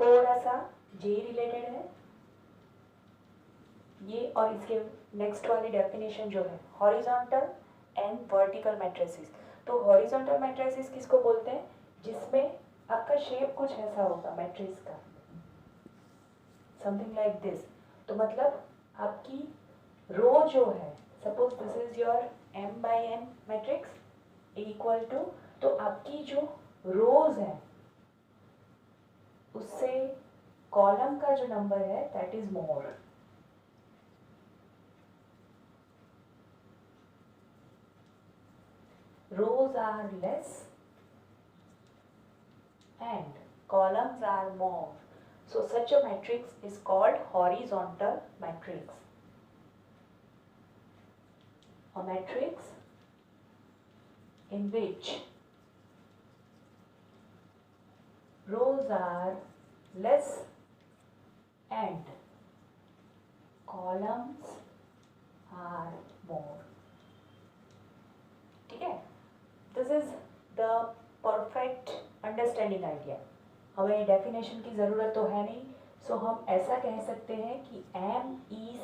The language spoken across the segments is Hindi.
थोड़ा सा जे रिलेटेड है ये, और इसके नेक्स्ट वाली डेफिनेशन जो है हॉरिजॉन्टल एंड वर्टिकल मैट्रिसेस। तो हॉरिजॉन्टल मैट्रिसेस किसको बोलते हैं? जिसमें आपका शेप कुछ ऐसा होगा मैट्रिक्स का, समथिंग लाइक दिस। तो मतलब आपकी रो जो है, suppose this is your m by n matrix equal to, तो आपकी जो रोज है उससे कॉलम का जो नंबर है that is more. Rows are less and columns are more. So such a matrix is called horizontal matrix. A matrix in which rows are less and columns are more. ठीक है? This is the perfect understanding idea. हमें डेफिनेशन की ज़रूरत तो है नहीं, सो हम ऐसा कह सकते हैं कि m is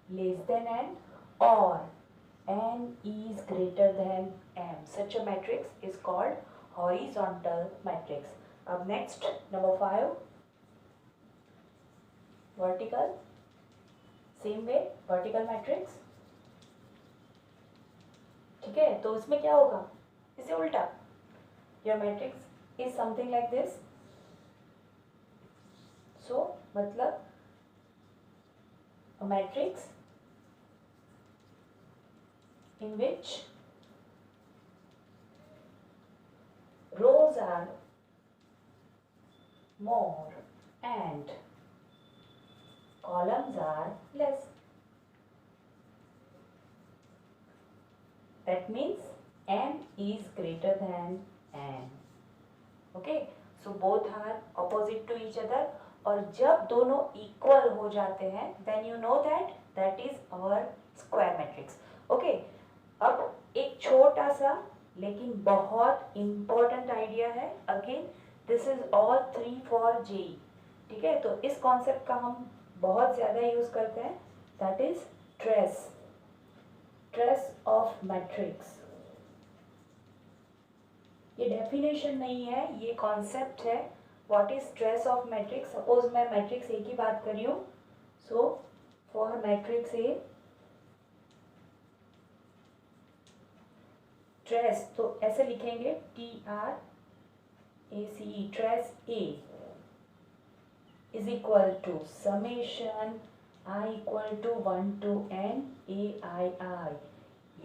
less than n और n is greater than m। Such a matrix is called horizontal matrix. अब next number 5, vertical. Same way vertical matrix, ठीक है? तो इसमें क्या होगा? इससे उल्टा, your matrix is something like this. So मतलब a matrix in which rows are more and columns are less. That means m is greater than n. Okay, so both are opposite to each other. और जब दोनों इक्वल हो जाते हैं then you know that is our square matrix. Okay, अब एक छोटा सा लेकिन बहुत important आइडिया है। Again this is all 3 for J, ठीक है? तो इस कॉन्सेप्ट का हम बहुत ज़्यादा यूज़ करते हैं, that is trace of matrix. ये डेफिनेशन नहीं है, ये कॉन्सेप्ट है। What is trace of matrix? Suppose मैं मैट्रिक्स ए की बात कर रही हूँ, so for matrix A trace, तो ऐसे लिखेंगे TRACE, trace A is equal to summation I equal to 1 to n AII।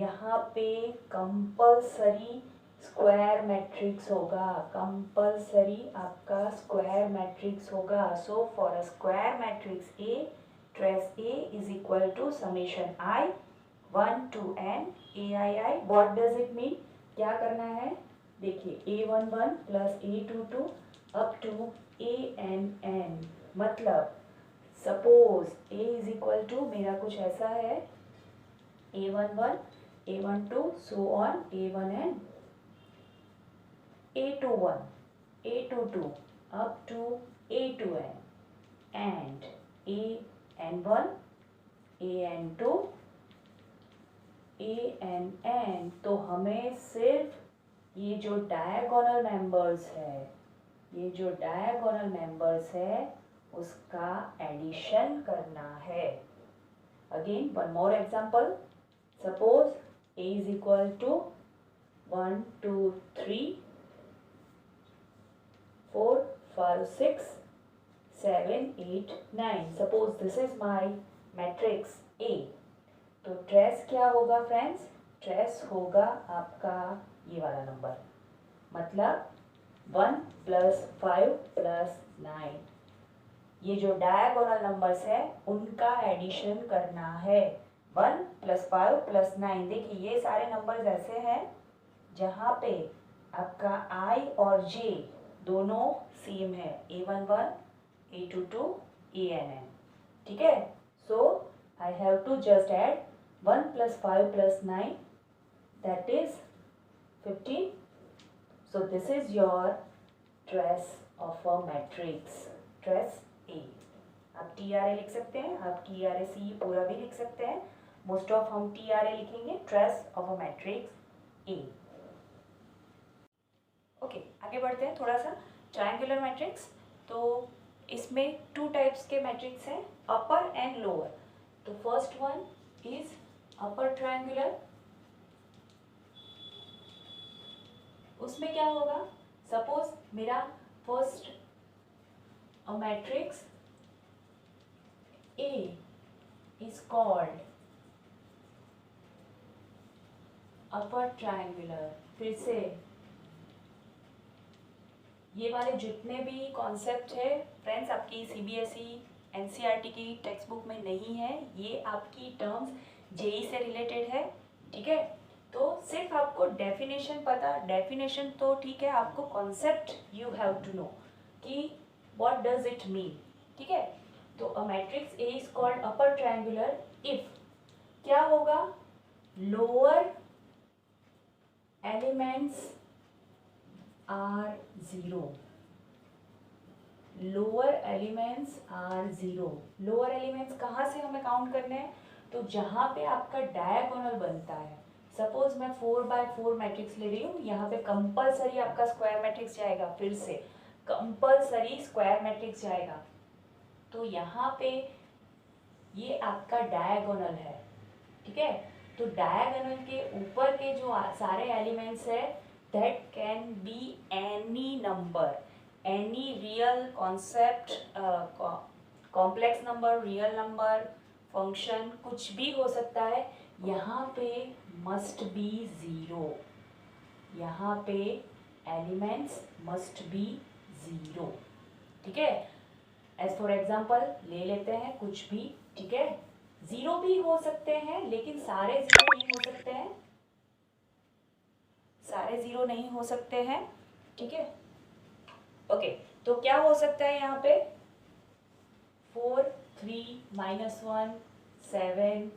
यहाँ पे कंपल्सरी स्क्वायर मैट्रिक्स होगा, कंपल्सरी आपका स्क्वायर मैट्रिक्स होगा। So for a square matrix A, trace A is equal to summation I 1 to n AII। What does it mean? क्या करना है? देखिए A11 plus A22 up to ANN। मतलब suppose A is equal to, मेरा कुछ ऐसा है, A11 A12 so on A1n A21 A22 up to A2n and AN1 AN2 ANN। तो हमें सिर्फ ये जो डायगोनल मेंबर्स है, ये जो डायगोनल मेंबर्स है उसका एडिशन करना है। Again one more example, suppose A is equal to 1 2 3 4 5 6 7 8 9। Suppose this is my matrix A। तो ट्रेस क्या होगा फ्रेंड्स? ट्रेस होगा आपका ये वाला नंबर, मतलब 1 प्लस 5 प्लस 9। ये जो डायगोनल नंबर्स है उनका एडिशन करना है। 1 प्लस 5 प्लस 9। देखिए ये सारे नंबर्स ऐसे हैं जहाँ पे आपका I और J दोनों सेम है, A11 A22 ANN, ठीक है? सो I have to just add 1 plus 5 plus 9, that is 15. So this is your trace of a matrix. Trace A. आप TRA लिख सकते हैं, आप TRAC पूरा भी लिख सकते हैं, मोस्ट ऑफ हम TRA लिखेंगे, trace of a matrix A. Okay, आगे बढ़ते हैं थोड़ा सा। ट्रायंगुलर मैट्रिक्स, तो इसमें टू टाइप्स के मैट्रिक्स हैं, अपर एंड लोअर। तो first one is upper triangular. उसमें क्या होगा, सपोज मेरा first a matrix A is called upper triangular. फिर से ये वाले जितने भी कॉन्सेप्ट है फ्रेंड्स, आपकी CBSE NCERT की टेक्स्ट बुक में नहीं है, ये आपकी टर्म्स JEE से रिलेटेड है, ठीक है। तो सिर्फ आपको डेफिनेशन पता, डेफिनेशन तो ठीक है, आपको concept you have to know कि व्हाट डज इट मीन, ठीक है। तो a matrix A is called upper triangular if क्या होगा, lower elements are zero. Lower elements are zero. Lower elements कहाँ से हमें काउंट करने हैं, तो जहाँ पे आपका डायगोनल बनता है। सपोज मैं 4x4 मैट्रिक्स ले रही हूँ, यहाँ पे कंपलसरी आपका स्क्वायर मैट्रिक्स जाएगा, फिर से कंपलसरी स्क्वायर मैट्रिक्स जाएगा। तो यहाँ पे ये आपका डायगोनल है, ठीक है। तो डायगोनल के ऊपर के जो सारे एलिमेंट्स है, that can be any number, any real concept, complex number, real number, function, कुछ भी हो सकता है। यहाँ पे मस्ट बी ज़ीरो, यहाँ पे एलिमेंट्स मस्ट बी ज़ीरो, ठीक है। एज फॉर एग्जाम्पल ले लेते हैं कुछ भी, ठीक है। ज़ीरो भी हो सकते हैं लेकिन सारे ज़ीरो नहीं हो सकते हैं, सारे ज़ीरो नहीं हो सकते हैं, ठीक है। ओके, तो क्या हो सकता है यहाँ पे, 4 3 -1 7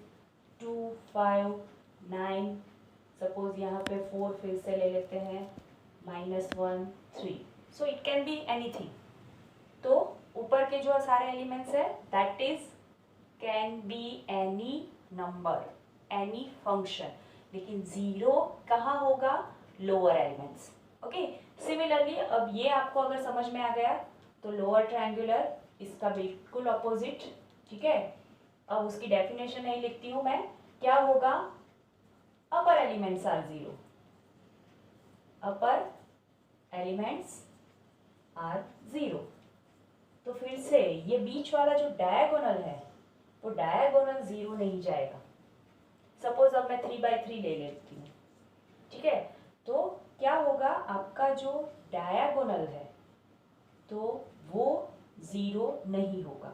2 5 9, सपोज यहाँ पे 4 फिर से ले लेते हैं, -1 3, so it can be anything. तो ऊपर के जो सारे एलिमेंट्स है that is can be any number, any function, लेकिन ज़ीरो कहाँ होगा, लोअर एलिमेंट्स। ओके, सिमिलरली अब ये आपको अगर समझ में आ गया तो लोअर ट्रायंगुलर इसका बिल्कुल अपोजिट, ठीक है। अब उसकी डेफिनेशन नहीं लिखती हूँ मैं, क्या होगा, upper elements are zero, upper elements are zero. तो फिर से ये बीच वाला जो डायगोनल है वो डायगोनल ज़ीरो नहीं जाएगा। सपोज अब मैं 3x3 ले लेती हूँ, ठीक है। तो क्या होगा, आपका जो डायगोनल है तो वो ज़ीरो नहीं होगा।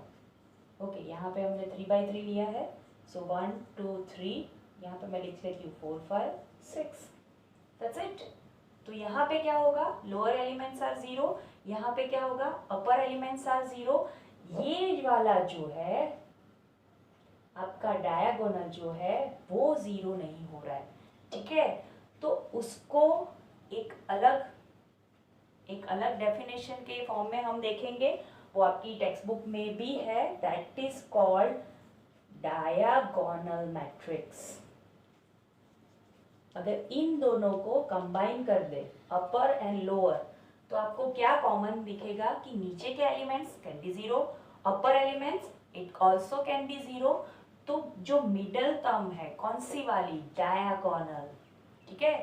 ओके, यहाँ पे हमने 3x3 लिया है, सो 1 2 3, यहाँ पे मैं लिख लेती हूँ 4 5 6, दैट्स इट। तो यहाँ पे क्या होगा, लोअर एलिमेंट्स आर ज़ीरो, यहाँ पे क्या होगा, अपर एलिमेंट्स आर ज़ीरो। ये वाला जो है आपका डायगोनल जो है वो ज़ीरो नहीं हो रहा है, ठीक है। तो उसको एक अलग डेफिनेशन के फॉर्म में हम देखेंगे, वो आपकी टेक्स्ट बुक में भी है, that is called diagonal matrix. अगर इन दोनों को कंबाइन कर दे, अपर एंड लोअर, तो आपको क्या कॉमन दिखेगा कि नीचे के elements can be zero, upper elements it also can be zero. तो जो मिडल टर्म है कौन सी वाली, डायगोनल, ठीक है।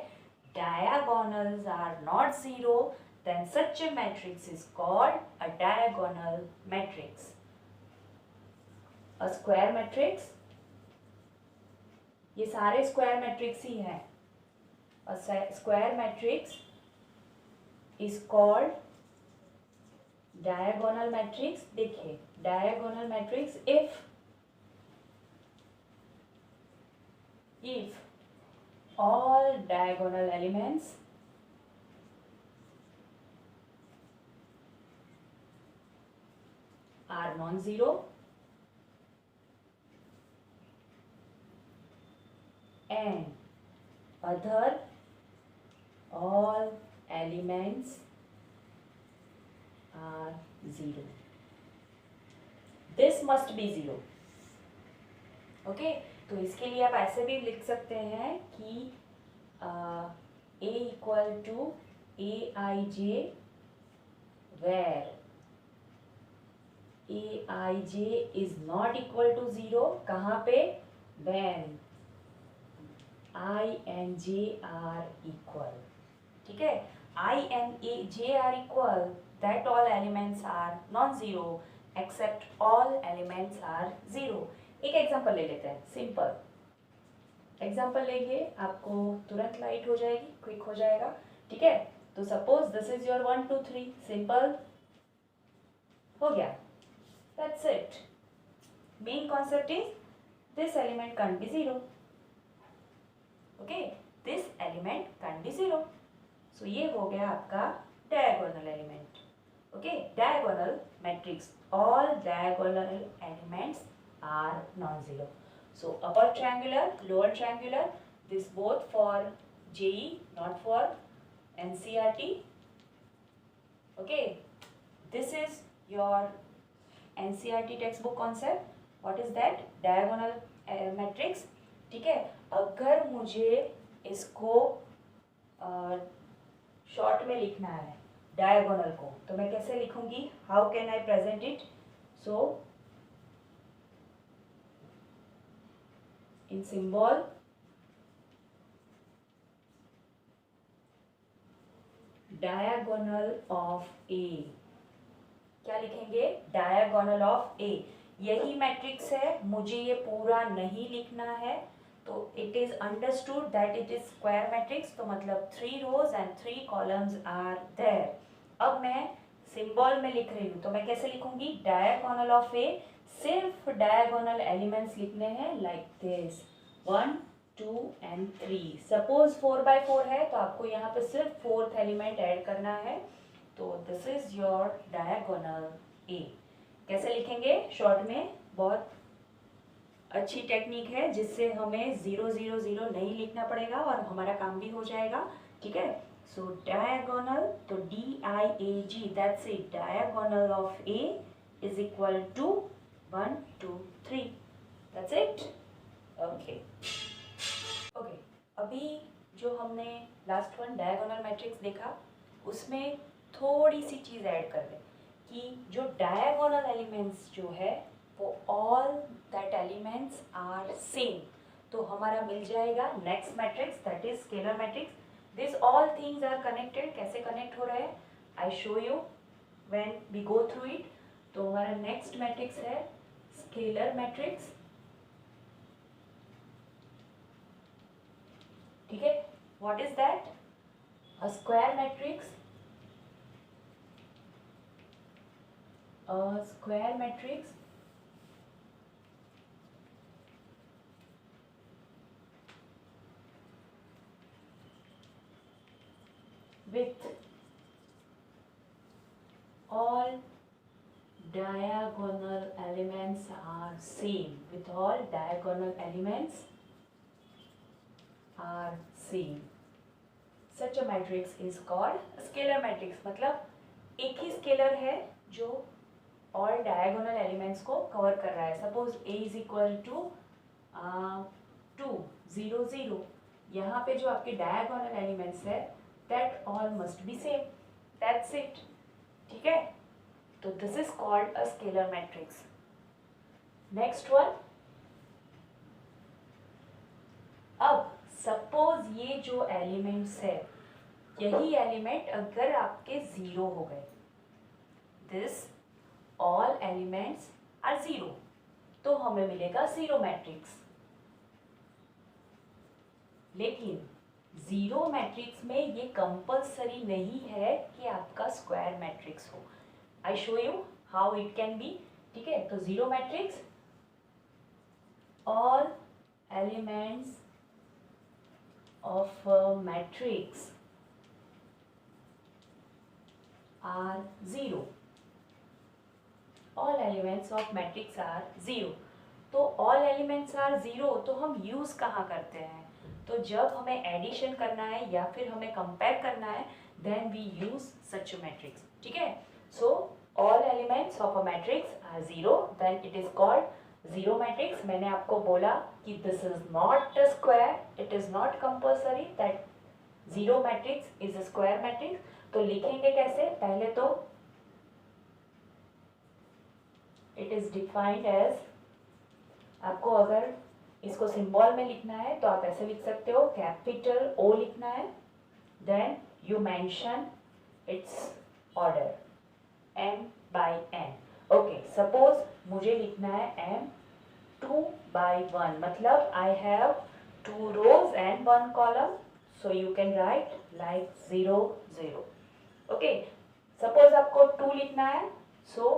Diagonals are not zero, then such a matrix is called a diagonal matrix. A square matrix, ये सारे स्क्वायर मैट्रिक्स ही हैं। A square matrix is called diagonal matrix। देखिए, diagonal matrix if all diagonal elements are non-zero and other all elements are zero। This must be 0. Okay, तो इसके लिए आप ऐसे भी लिख सकते हैं कि a equal to aij where aij is not equal to 0. कहाँ पे? when I and j are equal. ठीक है, I and j are equal, that all elements are non-zero except all elements are 0. एक एग्जांपल ले लेते हैं, सिंपल एग्जांपल लेंगे, आपको तुरंत लाइट हो जाएगी, क्विक हो जाएगा. ठीक है, तो suppose this is your 1 2 3, simple हो गया. That's it. Main concept is this element can be 0. Okay, this element can be 0. सो ये हो गया आपका diagonal element. Okay, diagonal matrix, all diagonal elements are non-zero. So upper triangular, lower triangular, this both for JE, not for NCERT. Okay, this is your NCERT textbook concept. What is that? Diagonal matrix. ठीक है, अगर मुझे इसको शॉर्ट में लिखना है डायगोनल को, तो मैं कैसे लिखूंगी? How can I present it? So in symbol diagonal of A. क्या लिखेंगे? diagonal of A. यही मैट्रिक्स है, मुझे ये पूरा नहीं लिखना है, तो it is understood that it is square matrix, तो मतलब 3 rows and 3 columns are there. अब मैं सिंबल में लिख रही हूँ, तो मैं कैसे लिखूंगी? diagonal of A. सिर्फ डायगोनल एलिमेंट्स लिखने हैं, like this 1 2 and 3. Suppose 4x4 है, तो आपको यहाँ पे सिर्फ फोर्थ एलिमेंट ऐड करना है. तो this is your diagonal A. कैसे लिखेंगे? शॉर्ट में. बहुत अच्छी टेक्निक है, जिससे हमें 0 0 0 नहीं लिखना पड़ेगा और हमारा काम भी हो जाएगा. ठीक है, सो डायगोनल, तो DIAG, that's it. Diagonal of A is equal to 1 2 3. That's it. Okay, अभी जो हमने लास्ट वन डायगोनल मैट्रिक्स देखा, उसमें थोड़ी सी चीज़ ऐड कर दें कि जो डायगोनल एलिमेंट्स जो है वो all that elements are same. तो हमारा मिल जाएगा next matrix, that is scalar matrix. This all things are connected. कैसे कनेक्ट हो रहे हैं? I show you when we go through it. तो हमारा नेक्स्ट मैट्रिक्स है स्केलर मैट्रिक्स. ठीक है, what is that? A square matrix. A square matrix with all diagonal elements are same. With all diagonal elements are same. Such a matrix is called a scalar matrix. मतलब एक ही स्केलर है जो all diagonal elements को कवर कर रहा है. Suppose A is equal to 2 0 0. यहाँ पे जो आपके diagonal elements है, that all must be same. That's it. ठीक है, तो this is called a scalar matrix. Next one. अब सपोज ये जो एलिमेंट्स है, यही एलिमेंट अगर आपके 0 हो गए, दिस ऑल एलिमेंट्स आर 0, तो हमें मिलेगा 0 मैट्रिक्स. लेकिन 0 मैट्रिक्स में ये कंपल्सरी नहीं है कि आपका स्क्वायर मैट्रिक्स हो. I show you how it can be. ठीक है, तो 0 matrix, all elements of matrix are 0. All elements of matrix are 0. तो ऑल एलिमेंट्स आर 0, तो हम यूज कहाँ करते हैं? तो जब हमें एडिशन करना है या फिर हमें कंपेयर करना है, then we use such a matrix. ठीक है, so all elements of a matrix are zero then it is called zero matrix. मैंने आपको बोला कि this is not a square, it is not compulsory that zero matrix is a square matrix. तो लिखेंगे कैसे? पहले तो इट इज डिफाइंड एज, आपको अगर इसको सिंबल में लिखना है तो आप ऐसे लिख सकते हो, कैपिटल ओ लिखना है, then you mention its order m/n। Okay, suppose मुझे लिखना है m 2/1, मतलब I have 2 rows and 1 column, so you can write like 0 0। Okay, suppose आपको 2 लिखना है, सो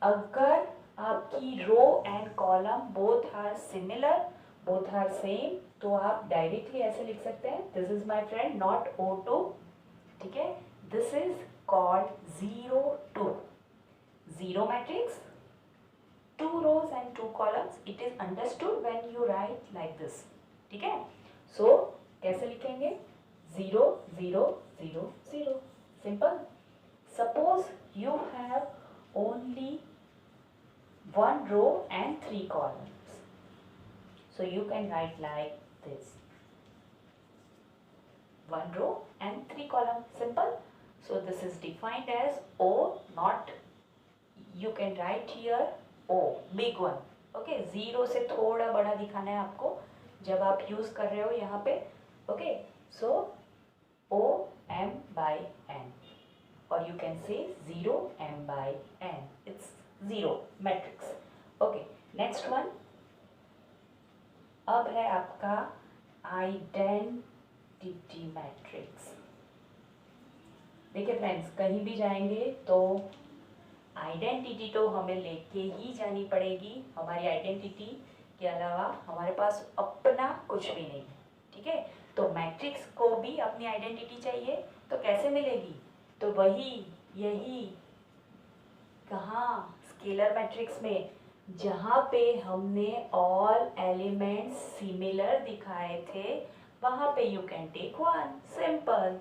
अगर आपकी row and column both are similar, both are same, तो आप डायरेक्टली ऐसे लिख सकते हैं, this is my friend not O2, ठीक है, this is called 0 2 zero matrix, 2 rows and 2 columns, it is understood when you write like this, ठीक है। सो कैसे लिखेंगे? 0 0 0 0, simple. Suppose you have only 1 row and 3 columns, so you can write like this, 1 row and 3 columns, simple। So this is defined as O, not, you can write here O, big one, okay। 0 से थोड़ा बड़ा दिखाना है आपको जब आप यूज कर रहे हो यहाँ पे, okay. So O m/n, or you can say 0 m/n, it's zero matrix, okay। Next one अब है आपका आइडेंटिटी मैट्रिक्स। देखिए फ्रेंड्स, कहीं भी जाएंगे तो आइडेंटिटी तो हमें लेके ही जानी पड़ेगी, हमारी आइडेंटिटी के अलावा हमारे पास अपना कुछ भी नहीं है, ठीक है। तो मैट्रिक्स को भी अपनी आइडेंटिटी चाहिए, तो कैसे मिलेगी? तो वही यही कहाँ, स्केलर मैट्रिक्स में, जहाँ पे हमने ऑल एलिमेंट्स सिमिलर दिखाए थे, वहाँ पे you can take one, simple,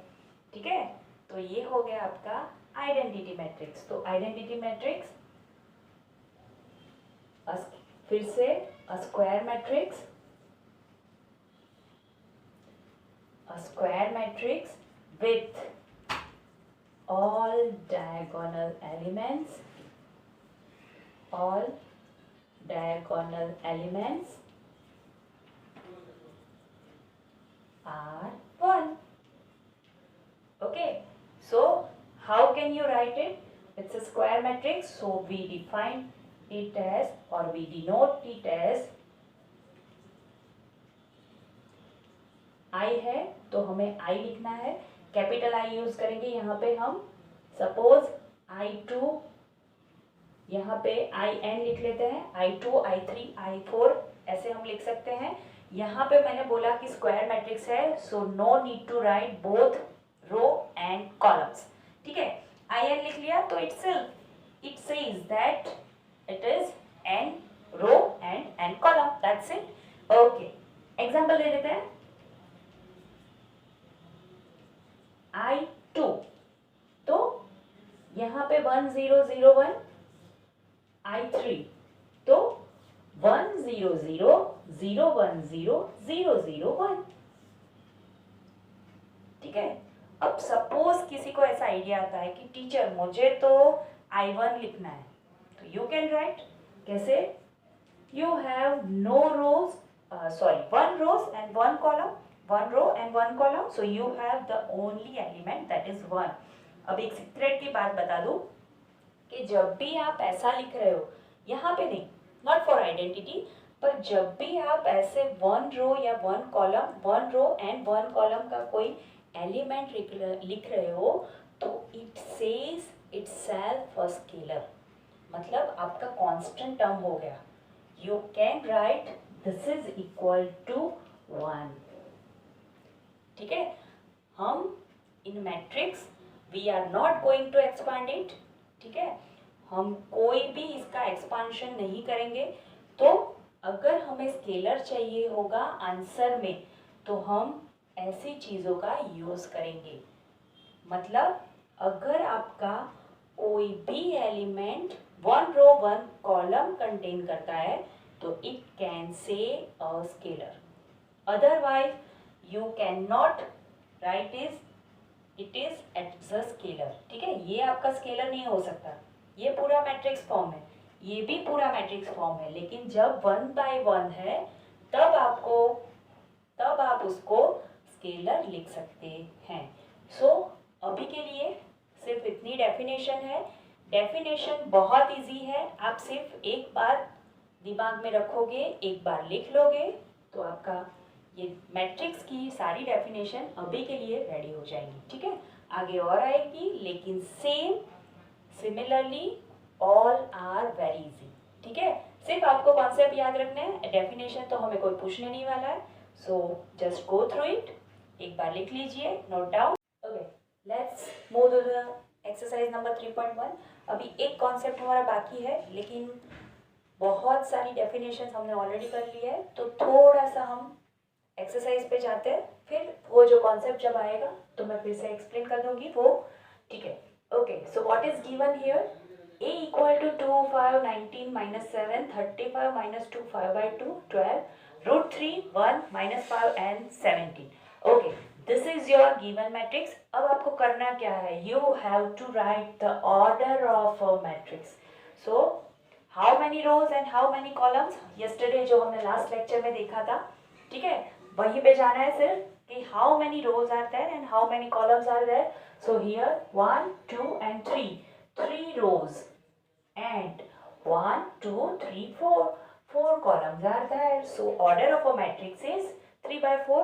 ठीक है। तो ये हो गया आपका आइडेंटिटी मैट्रिक्स। तो आइडेंटिटी मैट्रिक्स फिर से square matrix, square matrix with all diagonal elements, all diagonal elements are 1, okay। So how can you write it? It's a square matrix, so we define it as, or we denote it as, I है तो हमें I लिखना है, कैपिटल I यूज करेंगे यहाँ पे हम। सपोज I2, यहाँ पे IN लिख लेते हैं, I2 I3 I4 ऐसे हम लिख सकते हैं। यहाँ पे मैंने बोला कि स्क्वायर मैट्रिक्स है, so no need to write both row and columns, ठीक है। IN लिख लिया तो it says that it is n row and n column, that's it, okay. Example ले लेते हैं। I2, तो यहाँ पे 1 0 0 1, I3 तो 1 0 0 0 1 0 0 0 1, ठीक है। अब सपोज किसी को ऐसा आइडिया आता है कि टीचर मुझे तो I1 लिखना है, तो यू कैन राइट कैसे? You have no rows, sorry, 1 rows and 1 column, 1 row and 1 column, so you have the only element that is 1। अब एक सीक्रेट की बात बता दूं कि जब भी आप ऐसा लिख रहे हो, यहाँ पे नहीं, नॉट फॉर आइडेंटिटी, पर जब भी आप ऐसे 1 रो या 1 कॉलम, 1 रो एंड 1 कॉलम का कोई एलिमेंट लिख रहे हो, तो it says itself a scalar, मतलब आपका कांस्टेंट टर्म हो गया। You can write this is equal to 1, ठीक है। हम in matrix we are not going to expand it, ठीक है, हम कोई भी इसका एक्सपांशन नहीं करेंगे। तो अगर हमें स्केलर चाहिए होगा आंसर में, तो हम ऐसी चीज़ों का यूज़ करेंगे। मतलब अगर आपका कोई भी एलिमेंट 1 रो 1 कॉलम कंटेन करता है तो it can say a scalar, otherwise you can not write it is as a scalar. ठीक है, ये आपका स्केलर नहीं हो सकता, ये पूरा मैट्रिक्स फॉर्म है, ये भी पूरा मैट्रिक्स फॉर्म है, लेकिन जब 1 बाय 1 है तब आप उसको स्केलर लिख सकते हैं। सो अभी के लिए सिर्फ इतनी डेफिनेशन है। डेफिनेशन बहुत इजी है, आप सिर्फ एक बार दिमाग में रखोगे, एक बार लिख लोगे तो आपका ये मैट्रिक्स की सारी डेफिनेशन अभी के लिए रेडी हो जाएंगी। ठीक है, आगे और आएगी, लेकिन similarly all are very easy. ठीक है, सिर्फ आपको कॉन्सेप्ट याद रखना है, डेफिनेशन तो हमें कोई पूछने नहीं वाला है। So just go through it, एक बार लिख लीजिए, note down. Okay, let's move to the exercise number 3.1। अभी एक कॉन्सेप्ट हमारा बाकी है, लेकिन बहुत सारी डेफिनेशन हमने ऑलरेडी कर ली है, तो थोड़ा सा हम एक्सरसाइज पे जाते हैं, फिर वो जो कॉन्सेप्ट जब आएगा तो मैं फिर से एक्सप्लेन कर दूंगी वो। ठीक है, okay, so what is given here? a equal to 2 5 19 minus 7 35 minus 2 5 by 2 12 root 3 1 minus 5 and 17. Okay, this is your given matrix. अब आपको करना क्या है? You have to write the order of a matrix. So how many rows and how many columns? Yesterday जो हमने लास्ट लेक्चर में देखा था, ठीक है, वहीं पे जाना है सिर्फ कि how many rows are there and how many columns are there. So here 1 2 and 3 rows and 1 2 3 4 columns are there. So order of a matrix is 3 by 4.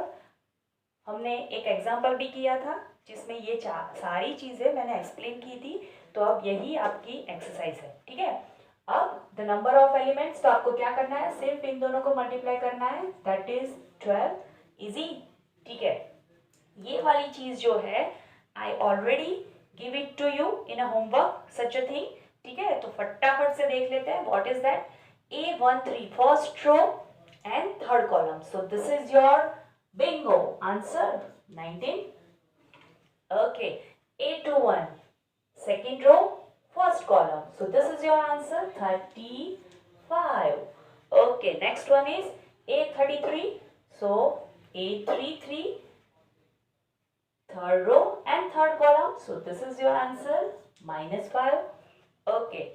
हमने एक एग्जाम्पल भी किया था जिसमें ये सारी चीजें मैंने एक्सप्लेन की थी, तो अब यही आपकी एक्सरसाइज है। ठीक है, अब द नंबर ऑफ एलिमेंट्स, तो आपको क्या करना है? सिर्फ इन दोनों को मल्टीप्लाई करना है, दैट इज 12। इजी। ठीक है, ये वाली चीज जो है I already give it to you in a homework such a thing. ठीक है, तो फटाफट से देख लेते हैं what is that. A13 first row and third column, so this is your bingo answer 19. Okay, A21 second row first column, so this is your answer 35. Okay, next one is A33, so A33 third row and third column, so this is your answer -5. Okay,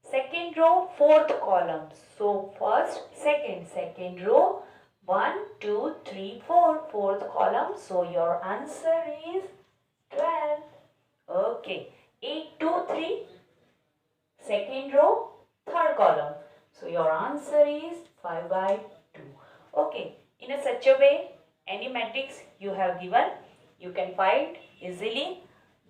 second row fourth column, so first second row 1 2 3 4 fourth column, so your answer is 12. Okay, 8 2 3 second row third column, so your answer is 5 by 2. Okay, in a such a way any matrix you have given you can find easily.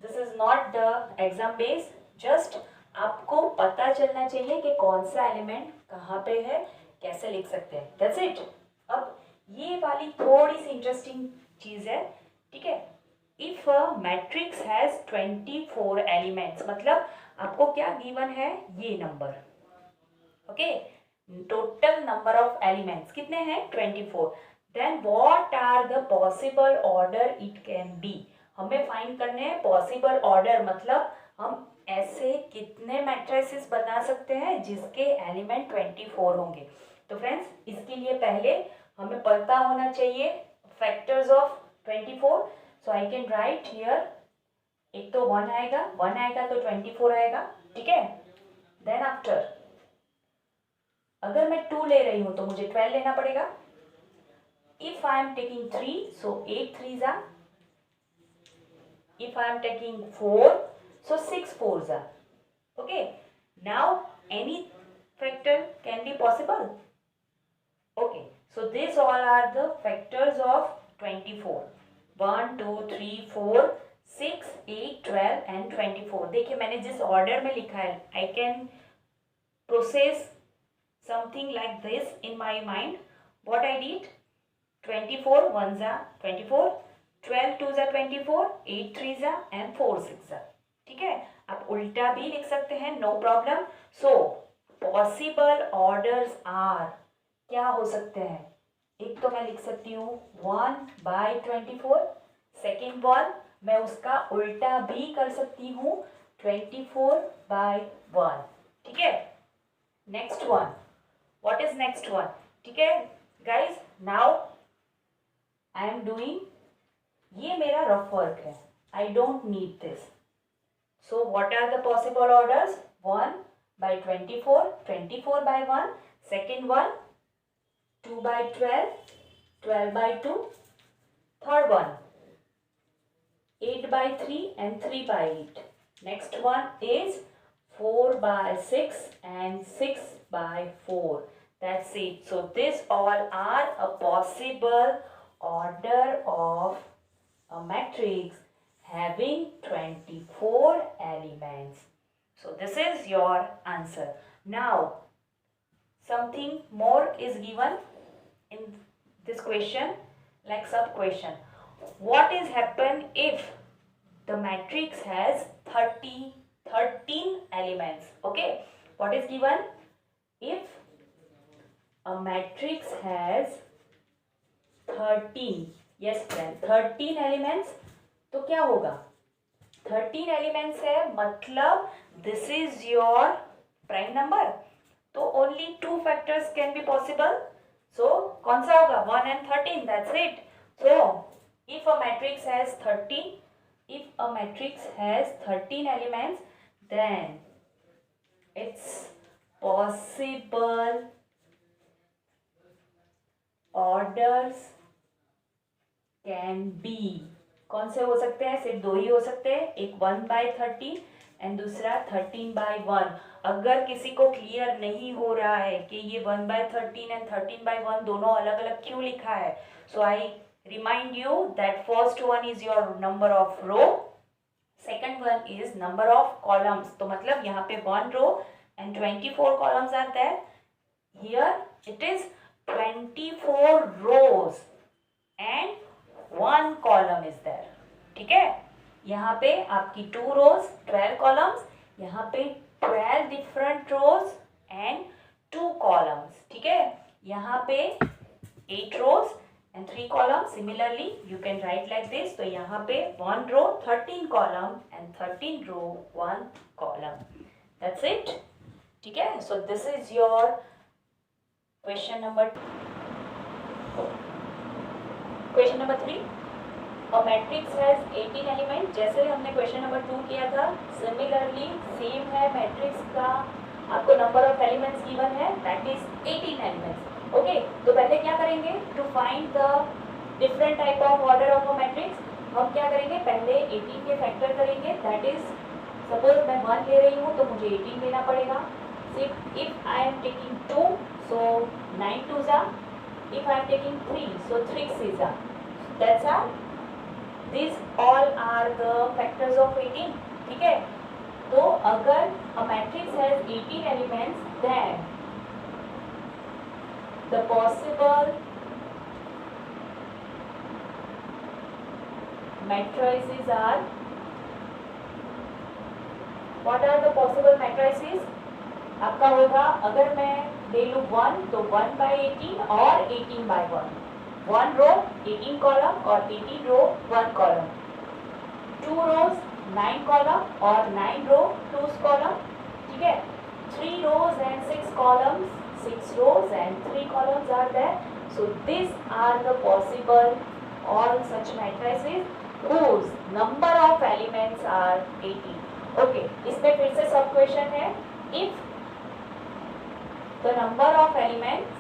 This is not the exam base, just आपको पता चलना चाहिए कि कौन सा एलिमेंट कहाँ पे है, कैसे लिख सकते हैं, that's it. अब ये वाली थोड़ी सी इंटरेस्टिंग चीज है। ठीक है, if a matrix has 24 elements, मतलब आपको क्या गिवन है? ये number. Okay, total number of elements कितने हैं? 24। Then what are the possible order it can be? हमें फाइंड करने हैं पॉसिबल ऑर्डर, मतलब हम ऐसे कितने मैट्रिसेस बना सकते हैं जिसके एलिमेंट 24 होंगे। तो फ्रेंड्स, इसके लिए पहले हमें पता होना चाहिए factors of 24। So I can write here, एक तो 1 आएगा तो 24 आएगा। ठीक है, देन आफ्टर अगर मैं 2 ले रही हूं तो मुझे 12 लेना पड़ेगा। If I am taking 3, so 8 3s are. If I am taking 4, so 6 4s are. Okay, now any factor can be possible. Okay, so these all are the factors of 24. 1 2 3 4 6 8 12 and 24। देखिए मैंने जिस ऑर्डर में लिखा है, I can process something like this in my mind. What I did, 24 1s are 24, 12 2s are 24, 8 3s are and 4 6s are. ठीक है, आप उल्टा भी लिख सकते हैं, no problem. So possible orders are, क्या हो सकते हैं? एक तो मैं लिख सकती हूँ 1 by 24, सेकेंड वन मैं उसका उल्टा भी कर सकती हूँ 24/1. ठीक है, next one, what is next one? ठीक है guys, now I am doing, ये मेरा रफ वर्क है, I don't need this. So what are the possible orders? 1/24, 24/1, second one 2/12, 12/2, third one 8/3 and 3/8. Next one is 4/6 and 6/4. That's it. So this all are a possible order of a matrix having 24 elements. So this is your answer. Now something more is given in this question, like sub question. What is happen if the matrix has 13 elements? Okay, what is given? If a matrix has 13, yes friend, 13 elements, तो क्या होगा? 13 एलिमेंट्स है, मतलब this is your prime number, तो only 2 factors can be possible. So कौन सा होगा? 1 and 13. That's it. So if a matrix has 13 elements, then its possible orders can be, कौन से हो सकते हैं? सिर्फ 2 ही हो सकते हैं, एक 1/13 एंड दूसरा 13/1. अगर किसी को क्लियर नहीं हो रहा है कि ये 1/13 एंड 13/1 दोनों अलग अलग क्यों लिखा है, सो आई remind you that first one is your number of row, second one is number of columns. तो मतलब यहाँ पे 1 row and 24 columns are there. Here it is 24 rows and 1 column is there. ठीक है, यहाँ पे आपकी 2 rows 12 columns, यहाँ पे 12 different rows and 2 columns. ठीक है, यहाँ पे 8 rows and 3 columns. Similarly you can write like this. तो यहाँ पे 1 row 13 column and 13 row 1 column. That's it. ठीक है, so this is your question number 3. A matrix has 18 elements. जैसे हमने क्वेश्चन नंबर 2 किया था, सिमिलरली सेम है मैट्रिक्स का. आपको नंबर ऑफ एलिमेंट्स गिवन है, दैट इज 18 एलिमेंट्स. ओके, तो पहले क्या करेंगे? To find the different type of order of a matrix, हम क्या करेंगे? पहले 18 के फैक्टर करेंगे. दैट इज, सपोज मैं 1 ले रही हूँ तो मुझे 18 लेना पड़ेगा. सिर्फ if I am taking 2, so 9 2s are. If I am taking 3, so 3 6s are. That's all. These all are the factors of 18. ठीक है, तो अगर a matrix has 18 elements, then the possible matrices are, what are the possible matrices? आपका होगा, अगर मैं ले लूँ 1 तो 1/18 और 18/1. 1 row 18 column और 18 row 1 column. 2 rows 9 column और 9 row 2 column. ठीक है, 3 rows and 6 columns, 6 rows and 3 columns are there. So these are the possible all such matrices whose number of elements are 18. Okay, इसमें फिर से सब क्वेश्चन है. If the number of elements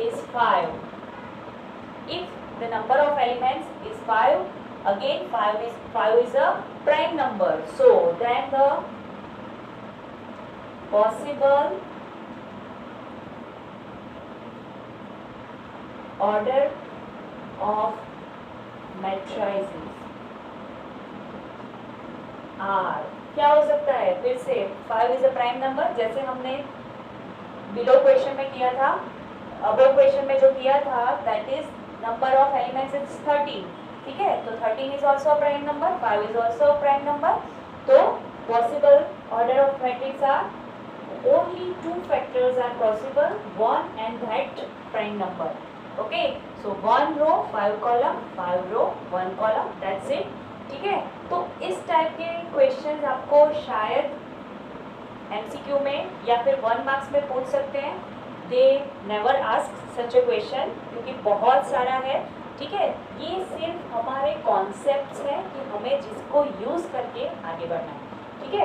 is 5, if the number of elements is 5, again 5 is a prime number, so then the possible order of matrices are, क्या हो सकता है? फिर से 5 is a prime number, जैसे हमने बिलो क्वेश्चन में किया था, अबव क्वेश्चन में जो किया था, that is number of elements is 13. ठीक है, तो 13 is also a prime number, 5 is also a prime number. तो possible order of matrix are only 2 factors are possible, 1 and that prime number. Okay, so 1 row 5 column, 5 row 1 column, that's it. ठीक है, तो इस टाइप के क्वेश्चंस आपको शायद एमसीक्यू में या फिर 1 मार्क्स में पूछ सकते हैं। They never ask such A question, क्योंकि बहुत सारा है। ठीक है, ये सिर्फ हमारे कॉन्सेप्ट्स हैं कि हमें जिसको यूज़ करके आगे बढ़ना है। ठीक है।